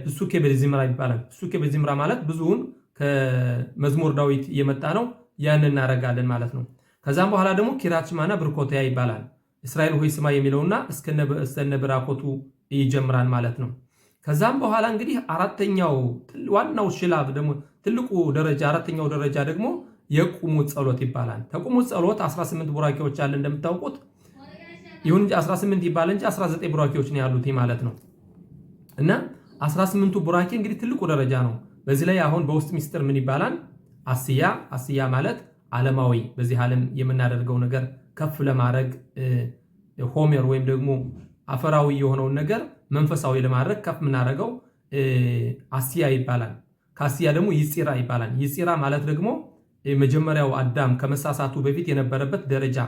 ፕሱኬ በዚምራ ይባላል። ፕሱኬ በዚምራ ማለት ብዙውን ከመዝሙር ዳዊት የመጣ ነው። ያን እናደርጋለን ማለት ነው። ከዛም በኋላ ደግሞ ኪራት ሽማና ብርኮታያ ይባላል። እስራኤል ሆይ ስማ የሚለውና እስከነ ብራኮቱ ይጀምራል ማለት ነው። ከዛም በኋላ እንግዲህ አራተኛው ዋናው ሽላብ ደግሞ ትልቁ ደረጃ አራተኛው ደረጃ ደግሞ የቁሙት ጸሎት ይባላል። ከቁሙት ጸሎት 18 ቡራኬዎች አለ እንደምታውቁት። ይሁን እንጂ 18 ይባል እንጂ 19 ቡራኬዎች ነው ያሉት ማለት ነው። እና 18ቱ ቡራኬ እንግዲህ ትልቁ ደረጃ ነው። በዚህ ላይ አሁን በውስጥ ሚስጥር ምን ይባላል? አስያ ማለት ዓለማዊ በዚህ ዓለም የምናደርገው ነገር ከፍ ለማድረግ ሆሜር ወይም ደግሞ አፈራዊ የሆነውን ነገር መንፈሳዊ ለማድረግ ከፍ የምናደርገው አስያ ይባላል። ከአስያ ደግሞ ይፂራ ይባላል። ይፂራ ማለት ደግሞ የመጀመሪያው አዳም ከመሳሳቱ በፊት የነበረበት ደረጃ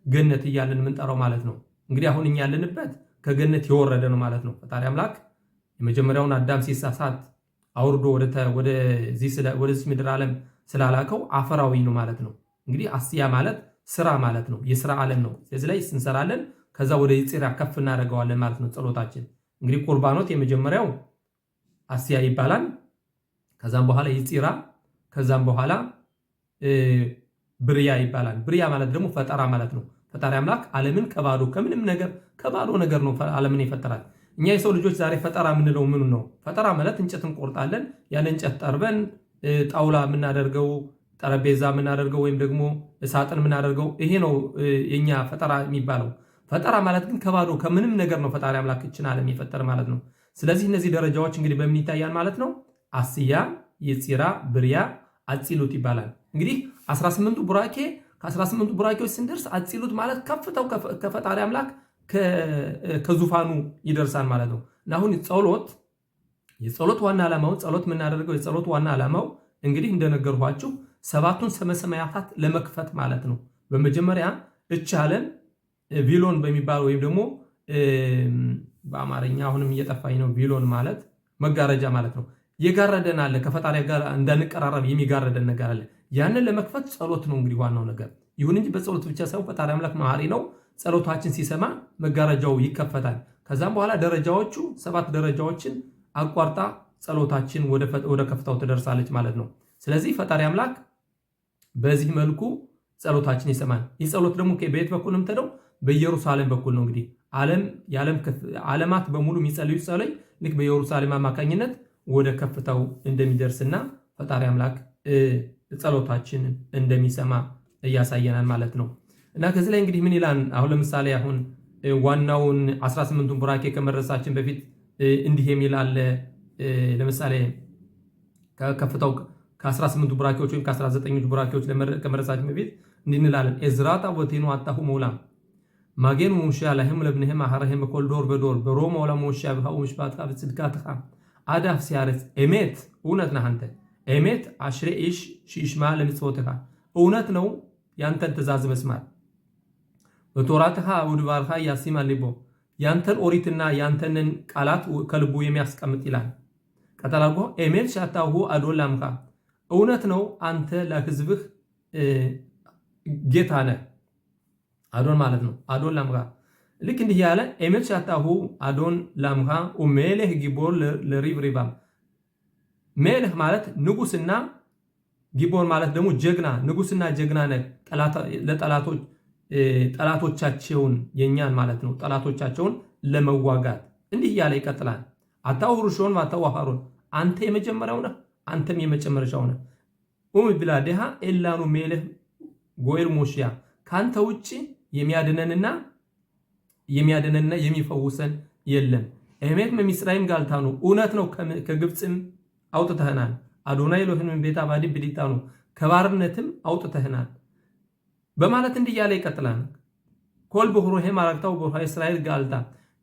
ገነት እያለን የምንጠራው ማለት ነው። እንግዲህ አሁን እኛ ያለንበት ከገነት የወረደ ነው ማለት ነው። ፈጣሪ አምላክ የመጀመሪያውን አዳም ሲሳሳት አውርዶ ወደዚህ ምድር ዓለም ስላላከው አፈራዊ ነው ማለት ነው። እንግዲህ አስያ ማለት ስራ ማለት ነው። የስራ ዓለም ነው። ስለዚህ ላይ እንሰራለን፣ ከዛ ወደ ይፂራ ከፍ እናደርገዋለን ማለት ነው ጸሎታችን። እንግዲህ ቁርባኖት የመጀመሪያው አስያ ይባላል። ከዛም በኋላ ይፂራ፣ ከዛም በኋላ ብርያ ይባላል። ብርያ ማለት ደግሞ ፈጠራ ማለት ነው። ፈጣሪ አምላክ ዓለምን ከምንም ነገር ከባዶ ነገር ነው ዓለምን ይፈጠራል። እኛ የሰው ልጆች ዛሬ ፈጠራ የምንለው ምኑ ነው? ፈጠራ ማለት እንጨት እንቆርጣለን፣ ያን እንጨት ጠርበን ጣውላ የምናደርገው ጠረጴዛ የምናደርገው ወይም ደግሞ ሳጥን የምናደርገው ይሄ ነው የኛ ፈጠራ የሚባለው። ፈጠራ ማለት ግን ከባዶ ከምንም ነገር ነው ፈጣሪ አምላክ ይችን ዓለም የፈጠረ ማለት ነው። ስለዚህ እነዚህ ደረጃዎች እንግዲህ በምን ይታያል ማለት ነው? አስያ፣ ይፂራ፣ ብርያ፣ አፂሉት ይባላል። እንግዲህ 18ቱ ቡራኬ ከ18ቱ ቡራኬዎች ስንደርስ አፂሉት ማለት ከፍታው ከፈጣሪ አምላክ ከዙፋኑ ይደርሳል ማለት ነው። እና አሁን የጸሎት ዋና ዓላማው ጸሎት የምናደርገው የጸሎት ዋና ዓላማው እንግዲህ እንደነገርኳችሁ 7ቱን ሰማያታት ለመክፈት ማለት ነው። በመጀመሪያ እቺ ዓለም ቪሎን በሚባል ወይም ደግሞ በአማርኛ አሁንም እየጠፋኝ ነው። ቪሎን ማለት መጋረጃ ማለት ነው። የጋረደን አለ፣ ከፈጣሪ ጋር እንዳንቀራረብ የሚጋረደን ነገር አለ። ያንን ለመክፈት ጸሎት ነው እንግዲህ ዋናው ነገር። ይሁን እንጂ በጸሎት ብቻ ሳይሆን ፈጣሪ አምላክ መሐሪ ነው። ጸሎታችን ሲሰማ መጋረጃው ይከፈታል። ከዛም በኋላ ደረጃዎቹ 7 ደረጃዎችን አቋርጣ ጸሎታችን ወደ ከፍታው ትደርሳለች ማለት ነው። ስለዚህ ፈጣሪ አምላክ በዚህ መልኩ ጸሎታችን ይሰማል። ይህ ጸሎት ደግሞ በየት በኩል ነው የምትሄደው? በኢየሩሳሌም በኩል ነው። እንግዲህ ዓለማት በሙሉ የሚጸልዩ ጸሎይ ልክ በኢየሩሳሌም አማካኝነት ወደ ከፍታው እንደሚደርስና ፈጣሪ አምላክ ጸሎታችን እንደሚሰማ እያሳየናል ማለት ነው። እና ከዚህ ላይ እንግዲህ ምን ይላል? አሁን ለምሳሌ አሁን ዋናውን 18ቱን ቡራኬ ከመድረሳችን በፊት እንዲህ የሚል አለ። ለምሳሌ ከከፍታው ከ18ቱ ቡራኬዎች ወይም ከ19ቱ ቡራኬዎች ከመድረሳችን በፊት እንዲህ እንላለን። ኤዝራታ ወቴኑ አጣሁ መውላ ማጌኑ ሙሻ ለህም ለብነህም አሐረህም በኮል ዶር በዶር በሮማ ወላ ሙሻ በሃው ምሽባትካ በጽድቃትካ አዳፍ ሲያረስ ኤሜት እውነት ነህ አንተ ኤሜት አሽሬ ኢሽ ሺሽማ ለምጽወትካ እውነት ነው ያንተን ትእዛዝ መስማት በቶራትካ ወድባርካ ያሲማ ሊቦ ያንተን ኦሪትና ያንተንን ቃላት ከልቡ የሚያስቀምጥ ይላል። ቀጠላጎ ኤሜት ሻታሁ አዶላምካ እውነት ነው አንተ ለህዝብህ ጌታ ነህ። አዶን ማለት ነው። አዶን ላምካ ልክ እንዲህ ያለ ኤሜት ሻታሁ አዶን ላምካ ኡሜልህ ጊቦር ለሪብሪባ ሜልህ ማለት ንጉስና ጊቦር ማለት ደግሞ ጀግና ንጉስና ጀግና ነህ። ጠላቶቻቸውን የኛን ማለት ነው ጠላቶቻቸውን ለመዋጋት እንዲህ ያለ ይቀጥላል። አታው ሩሾን ማታው አሃሮን አንተ የመጀመሪያው ነህ አንተም የመጨረሻው ነህ። ብላዴሃ ኤላኑ ሜልህ ጎኤል ሞሽያ ካንተ ውጪ የሚያድነንና የሚፈውሰን የለም። ኤሜት መሚስራይም ጋልታኑ እውነት ነው ከግብፅም አውጥተህናል። አዶናይ ኤሎሄም ቤት አባዲ ብሊታኑ ከባርነትም አውጥተህናል በማለት እንዲህ ያለ ይቀጥላል። ኮል በሁሮሄም አራክታው በኋላ እስራኤል ጋልታ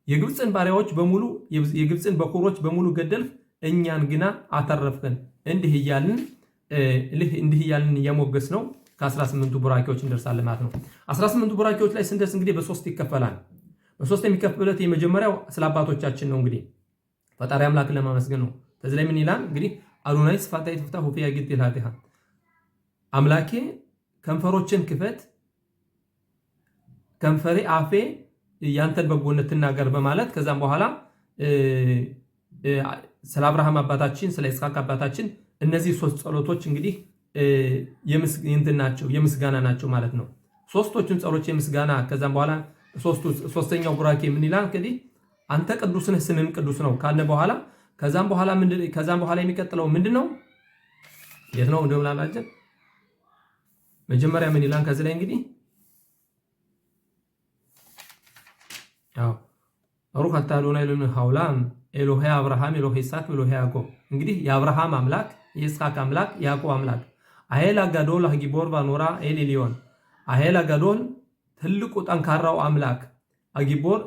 የግብፅን ባሪያዎች በሙሉ የግብፅን በኩሮች በሙሉ ገደልህ እኛን ግና አተረፍከን። እንዲህ እያልን እያሞገስ ነው ከ18ቱ ቡራኬዎች እንደርሳለን ማለት ነው። 18ቱ ቡራኬዎች ላይ ስንደርስ እንግዲህ በ3 ይከፈላል። በ3 የሚከፈሉት የመጀመሪያው ስለ አባቶቻችን ነው። እንግዲህ ፈጣሪ አምላክን ለማመስገን ነው። ከዚህ ላይ ምን ይላል እንግዲህ አዶናይ ስፋታይ ተፍታ ሆፊያ ግጥ ይላልሃ አምላኬ ከንፈሮችን ክፈት ከንፈሬ አፌ ያንተን በጎነት ትናገር በማለት ከዛም በኋላ ስለ አብርሃም አባታችን ስለ ይስሐቅ አባታችን እነዚህ 3 ጸሎቶች እንግዲህ የምስጋና ናቸው ማለት ነው። 3ቶቹን ጸሎች የምስጋና ከዛም በኋላ ሶስተኛው ቡራኬ ምን ይላል? እንግዲህ አንተ ቅዱስ ነህ ስምህም ቅዱስ ነው ካለ በኋላ ከዛም በኋላ የሚቀጥለው ምንድነው? የት ነው እንደምላላችሁ መጀመሪያ ምን ይላል? ከዚህ ላይ እንግዲህ ሩህ አታሎና ኢሉን ሐውላም ኤሎሄ አብርሃም ኤሎሄ ይስሐቅ ኤሎሄ ያዕቆብ እንግዲህ የአብርሃም አምላክ የይስሐቅ አምላክ ያዕቆብ አምላክ አሄላ ጋዶል አጊቦር ባኖራ ኤሊሊዮን አሄላ ጋዶል ትልቁ ጠንካራው አምላክ አጊቦር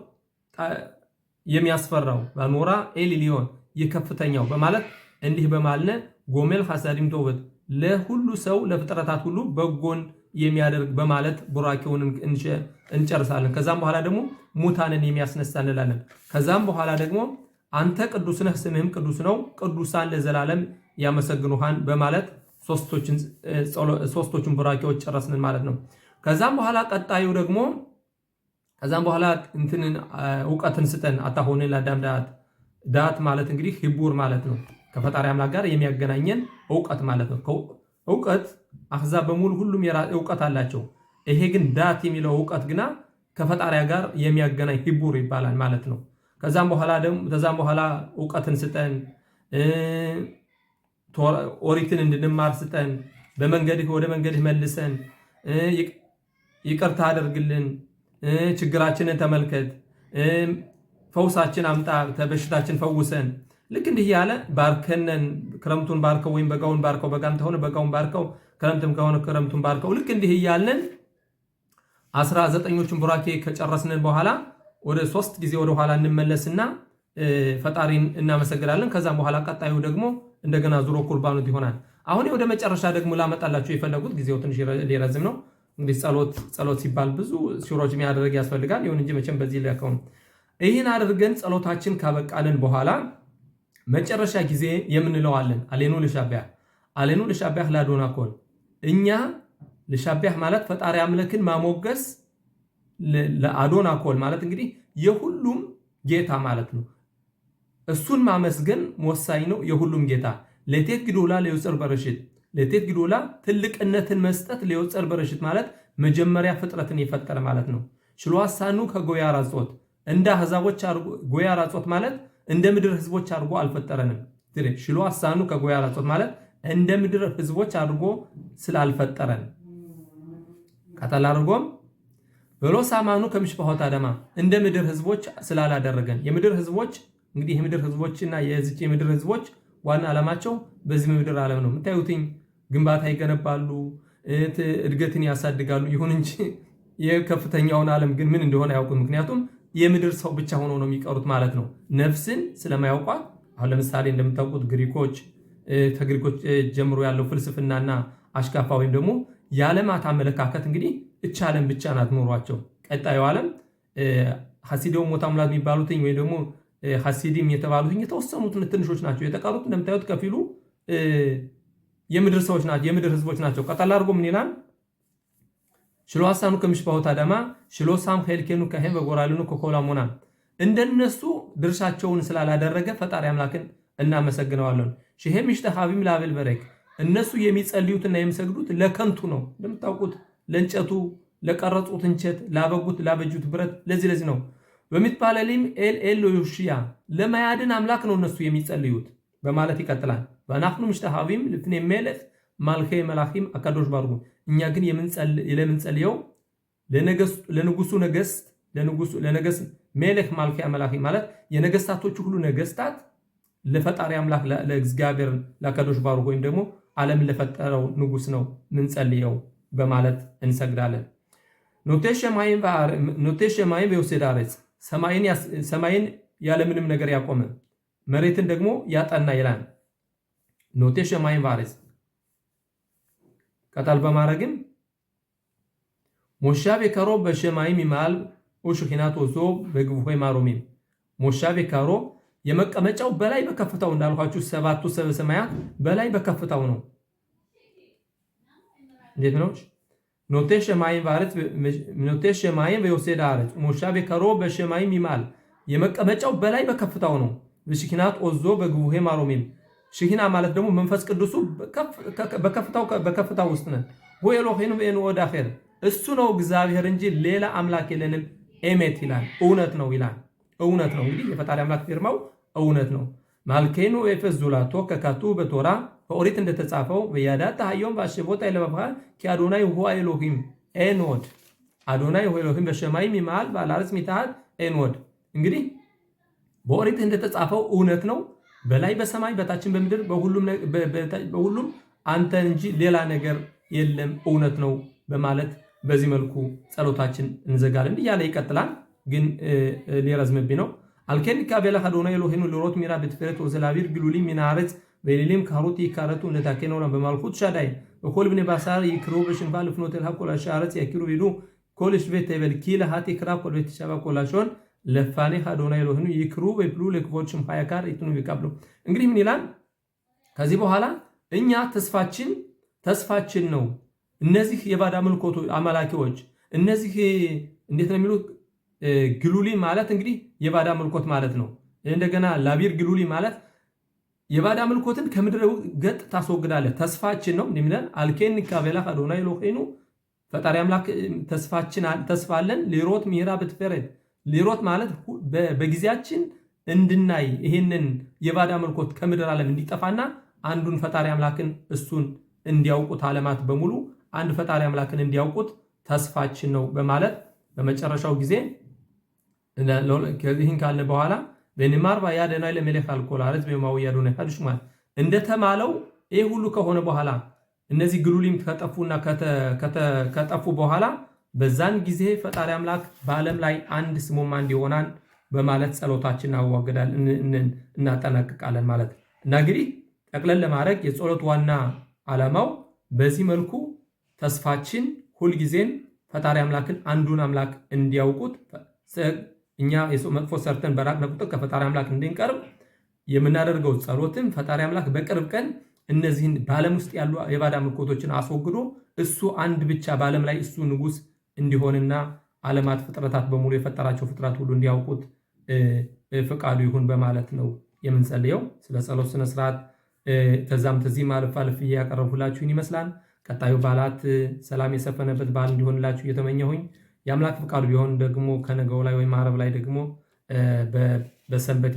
የሚያስፈራው ባኖራ ኤሊሊዮን የከፍተኛው በማለት እንዲህ በማልነ ጎሜል ሐሳዲም ተውበት ለሁሉ ሰው ለፍጥረታት ሁሉ በጎን የሚያደርግ በማለት ቡራኬውን እንጨርሳለን። ከዛም በኋላ ደግሞ ሙታንን የሚያስነሳ እንላለን። ከዛም በኋላ ደግሞ አንተ ቅዱስ ነህ ስምህም ቅዱስ ነው ቅዱሳን ለዘላለም ያመሰግኑሃን በማለት ሶስቶቹን ቡራኬዎች ጨረስን ማለት ነው። ከዛም በኋላ ቀጣዩ ደግሞ ከዛም በኋላ ዕውቀትን ስጠን አታሆነ ለአዳም ዳት ማለት እንግዲህ ህቡር ማለት ነው። ከፈጣሪ አምላክ ጋር የሚያገናኘን ዕውቀት ማለት ነው። ዕውቀት አሕዛብ በሙሉ ሁሉም ዕውቀት አላቸው። ይሄ ግን ዳት የሚለው ዕውቀት ግና ከፈጣሪ ጋር የሚያገናኝ ህቡር ይባላል ማለት ነው። ከዛም በኋላ ዕውቀትን ስጠን ኦሪትን እንድንማር ስጠን በመንገድህ ወደ መንገድህ መልሰን ይቅርታ አድርግልን ችግራችንን ተመልከት ፈውሳችን አምጣ በሽታችን ፈውሰን ልክ እንዲህ ያለ ባርከነን ክረምቱን ባርከው ወይም በጋውን ባርከው በጋም ተሆነ በጋውን ባርከው ክረምትም ከሆነ ክረምቱን ባርከው ልክ እንዲህ ያለን 19ኙን ቡራኬ ከጨረስን በኋላ ወደ 3 ጊዜ ወደ ኋላ እንመለስና ፈጣሪን እናመሰግናለን። ከዛም በኋላ ቀጣዩ ደግሞ እንደገና ዙሮ ቁርባኑት ይሆናል። አሁን ወደ መጨረሻ ደግሞ ላመጣላችሁ የፈለጉት ጊዜው ትንሽ ሊረዝም ነው። እንግዲህ ጸሎት ሲባል ብዙ ሲሮች የሚያደርግ ያስፈልጋል። ይሁን እንጂ መቼም በዚህ ሊያከው ይህን አድርገን ጸሎታችን ካበቃልን በኋላ መጨረሻ ጊዜ የምንለው አለን አሌኑ ለሻቢያ ላዶና ኮል እኛ ለሻቢህ ማለት ፈጣሪ አምላክን ማሞገስ ለአዶና ኮል ማለት እንግዲህ የሁሉም ጌታ ማለት ነው። እሱን ማመስገን ወሳኝ ነው። የሁሉም ጌታ ለቴት ግዶላ ለይወፅር በረሽት ለቴት ግዶላ ትልቅነትን መስጠት ለይወፅር በረሽት ማለት መጀመሪያ ፍጥረትን የፈጠረ ማለት ነው። ሽሏሳኑ ከጎያ ራጾት እንደ አሕዛቦች አድርጎ ጎያ ራጾት ማለት እንደ ምድር ህዝቦች አድርጎ አልፈጠረንም። ሽሏሳኑ ከጎያ ራጾት ማለት እንደ ምድር ህዝቦች አድርጎ ስላልፈጠረን ቀጠል አድርጎም በሎ ሳማኑ ከምሽባሆት አደማ እንደ ምድር ህዝቦች ስላላደረገን የምድር ህዝቦች እንግዲህ የምድር ህዝቦችና የዚች የምድር ህዝቦች ዋና ዓላማቸው በዚህ ምድር ዓለም ነው። የምታዩትኝ ግንባታ ይገነባሉ፣ እድገትን ያሳድጋሉ። ይሁን እንጂ የከፍተኛውን ዓለም ግን ምን እንደሆነ አያውቁም። ምክንያቱም የምድር ሰው ብቻ ሆኖ ነው የሚቀሩት ማለት ነው። ነፍስን ስለማያውቋት አሁን ለምሳሌ እንደምታውቁት ግሪኮች ከግሪኮች ጀምሮ ያለው ፍልስፍናና አሽካፋ ወይም ደግሞ የዓለማት አመለካከት እንግዲህ እቻ ዓለም ብቻ ናት ኖሯቸው። ቀጣዩ ዓለም ሐሲዲው ሞታሙላት የሚባሉትኝ ወይ ደግሞ ሐሲዲም የተባሉትኝ የተወሰኑት ትንሾች ናቸው። የተቀሩት እንደምታዩት ከፊሉ የምድር ሰዎች ናቸው፣ የምድር ህዝቦች ናቸው። ቀጠል አድርጎ ምን ይላል? ሽሎሳኑ ከምሽባሆት አደማ ሽሎሳም ኸልኬኑ ከሄም በጎራሉኑ ኮኮላሞና እንደነሱ ድርሻቸውን ስላላደረገ ፈጣሪ አምላክን እናመሰግነዋለን። ሸሄም ይሽተሃቢም ላብል በረክ እነሱ የሚጸልዩትና የሚሰግዱት ለከንቱ ነው። እንደምታውቁት ለእንጨቱ ለቀረጹት እንጨት ላበጁት ብረት ለዚህ ነው። በሚትባለሊም ኤል ዮሽያ ለማያድን አምላክ ነው እነሱ የሚጸልዩት በማለት ይቀጥላል። በናፍኑ ምሽተሃቢም ልፍኔ ሜለክ ማልኬ መላኺም አካዶሽ ባርጉ እኛ ግን የምንጸልየው ለንጉሱ ነገስት ሜለክ ማልኬ መላኺ ማለት የነገስታቶቹ ሁሉ ነገስታት ለፈጣሪ አምላክ ለእግዚአብሔር ለአካዶሽ ባርጉ ወይም ደግሞ ዓለም ለፈጠረው ንጉስ ነው ምንጸልየው በማለት እንሰግዳለን። ኖቴሽ ማይም በውሰዳረጽ ሰማይን ያለምንም ነገር ያቆመ መሬትን ደግሞ ያጠና ይላል። ኖቴሽ ማይም ባረጽ ቀጣል በማረግም ሞሻቤ ከሮ በሸማይም ይማል ኡሽኺናት ወዞ በግብሆይ ማሮሚም ሞሻቤ ከሮ የመቀመጫው በላይ በከፍታው እንዳልኳችሁ ሰባቱ ሰማያት በላይ በከፍታው ነው። እንዴት ነው? ኖቴሽ ማይም ባረጽ ኖቴሽ ማይም በውሰዳ አረጽ ሞሻቤ ከሮ በሸማይም ይማል የመቀመጫው በላይ በከፍታው ነው። በሽኺናት ወዞ በግብሆይ ማሮሚም ሽኺና ማለት ደግሞ መንፈስ ቅዱሱ በከፍታው ውስጥ ነው። ወኤሎሂኑ በእኑ ወዳኸር እሱ ነው እግዚአብሔር እንጂ ሌላ አምላክ የለንም። ኤሜት ይላል እውነት ነው ይላል። እውነት ነው እንግዲህ የፈጣሪ አምላክ ፊርማው እውነት ነው። ማልኬኑ ኤፈዙላቶ ከካቱ በቶራ በኦሪት እንደተጻፈው በያዳት ታየውን ባሽቦታ ይለበፋ ከአዶናይ ሁዋ ኤሎሂም ኤንወድ አዶናይ ሁዋ ኤሎሂም በሰማይ ሚማል ባላርስ ሚታት ኤንወድ እንግዲህ በኦሪት እንደተጻፈው እውነት ነው። በላይ በሰማይ በታችን በምድር በሁሉም አንተ እንጂ ሌላ ነገር የለም እውነት ነው በማለት በዚህ መልኩ ጸሎታችን እንዘጋለን እያለ ይቀጥላል። ግን ሊረዝምብኝ ነው። አልከን ካቤላ አዶናይ ኤሎሂኑ ለሮት ሚራ በትፈረት ወዘላቢር ግሉሊ ሚናረጽ በሌሊም ካሮት ይካረቱ ለታከነውና በማልኩት ሻዳይ በኮል ብነ ባሳር ይክሩ በሽንፋል ፍኖተል ሀቆላ ሻረጽ ያኪሩ ቢሉ ኮልሽ ቤት ተበልኪ ለሃት ይክራ ኮል ቤት ሻባ ኮላሾን ለፋኔ አዶናይ ኤሎሂኑ ይክሩ በብሉ ለክፎችም ሃያካር ይቱኑ ይቃብሉ። እንግዲህ ምን ይላል ከዚህ በኋላ እኛ ተስፋችን ነው። እነዚህ የባዳ አምልኮቱ አመላኪዎች እነዚህ እንዴት ነው የሚሉት? ግሉሊ ማለት እንግዲህ የባዳ አምልኮት ማለት ነው። እንደገና ላቢር ግሉሊ ማለት የባዳ አምልኮትን ከምድረ ገጥ ታስወግዳለህ። ተስፋችን ነው እንደሚለን አልኬን ካቤላ አዶናይ ኤሎሂኑ ፈጣሪ አምላክ ተስፋለን ሊሮት ሚራ በትፈረት ሊሮት ማለት በጊዜያችን እንድናይ ይሄንን የባዳ አምልኮት ከምድር ዓለም እንዲጠፋና አንዱን ፈጣሪ አምላክን እሱን እንዲያውቁት ዓለማት በሙሉ አንድ ፈጣሪ አምላክን እንዲያውቁት ተስፋችን ነው በማለት በመጨረሻው ጊዜ ከዚህን ካለ በኋላ በኒማር ባያደናይ ለመለክ አልኮላረት በማው ያዶነ ሐድሽማል እንደተማለው ይሄ ሁሉ ከሆነ በኋላ እነዚህ ግሉሊም ከጠፉና ከጠፉ በኋላ በዛን ጊዜ ፈጣሪ አምላክ በዓለም ላይ አንድ ስሙም አንድ ይሆናል በማለት ጸሎታችንን አዋገዳል እናጠናቅቃለን ማለት እና እንግዲህ ጠቅለል ለማድረግ የጸሎት ዋና ዓላማው በዚህ መልኩ ተስፋችን ሁልጊዜም ፈጣሪ አምላክን አንዱን አምላክ እንዲያውቁት እኛ መጥፎ ሰርተን በራቅነ ቁጥር ከፈጣሪ አምላክ እንድንቀርብ የምናደርገው ጸሎትም ፈጣሪ አምላክ በቅርብ ቀን እነዚህን በዓለም ውስጥ ያሉ የባዕድ አምልኮቶችን አስወግዶ እሱ አንድ ብቻ በዓለም ላይ እሱ ንጉሥ እንዲሆንና ዓለማት ፍጥረታት በሙሉ የፈጠራቸው ፍጥረት ሁሉ እንዲያውቁት ፈቃዱ ይሁን በማለት ነው የምንጸልየው። ስለ ጸሎት ስነ ስርዓት ተዛም ተዚህም አልፍ አልፍ ያቀረብኩላችሁን ይመስላል። ቀጣዩ በዓላት ሰላም የሰፈነበት በዓል እንዲሆንላችሁ እየተመኘሁኝ የአምላክ ፈቃዱ ቢሆን ደግሞ ከነገው ላይ ወይም ዓርብ ላይ ደግሞ በሰንበት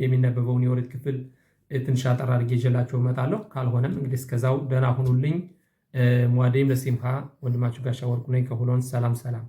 የሚነበበውን የኦሪት ክፍል ትንሽ አጠር አድርጌ ይዤላችሁ እመጣለሁ። ካልሆነም እንግዲህ እስከዛው ደህና ሁኑልኝ። ሟዴም ለሲምሃ ወንድማችሁ ጋሻ ወርቁ ነኝ ከሁሎን ሰላም ሰላም።